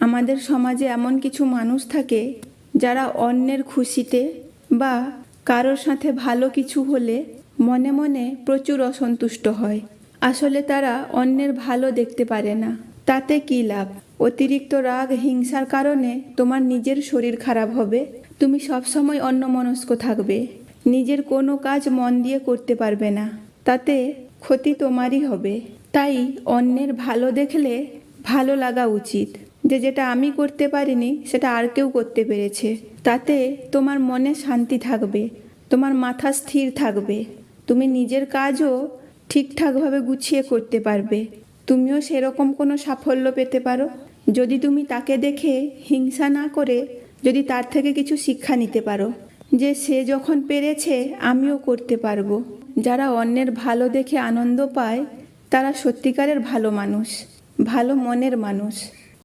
আমাদের সমাজে এমন কিছু মানুষ থাকে যারা অন্যের খুশিতে বা কারোর সাথে ভালো কিছু হলে মনে মনে প্রচুর অসন্তুষ্ট হয়। আসলে তারা অন্যের ভালো দেখতে পারে না। তাতে কী লাভ? অতিরিক্ত রাগ হিংসার কারণে তোমার নিজের শরীর খারাপ হবে, তুমি সবসময় অন্যমনস্ক থাকবে, নিজের কোনো কাজ মন দিয়ে করতে পারবে না, তাতে ক্ষতি তোমারই হবে। তাই অন্যের ভালো দেখলে ভালো লাগা উচিত, যে যেটা আমি করতে পারিনি সেটা আর কেউ করতে পেরেছে। তাতে তোমার মনে শান্তি থাকবে, তোমার মাথা স্থির থাকবে, তুমি নিজের কাজও ঠিকঠাকভাবে গুছিয়ে করতে পারবে, তুমিও সেরকম কোনো সাফল্য পেতে পারো। যদি তুমি তাকে দেখে হিংসা না করে যদি তার থেকে কিছু শিক্ষা নিতে পারো, যে সে যখন পেরেছে আমিও করতে পারবো। যারা অন্যের ভালো দেখে আনন্দ পায় তারা সত্যিকারের ভালো মানুষ, ভালো মনের মানুষ।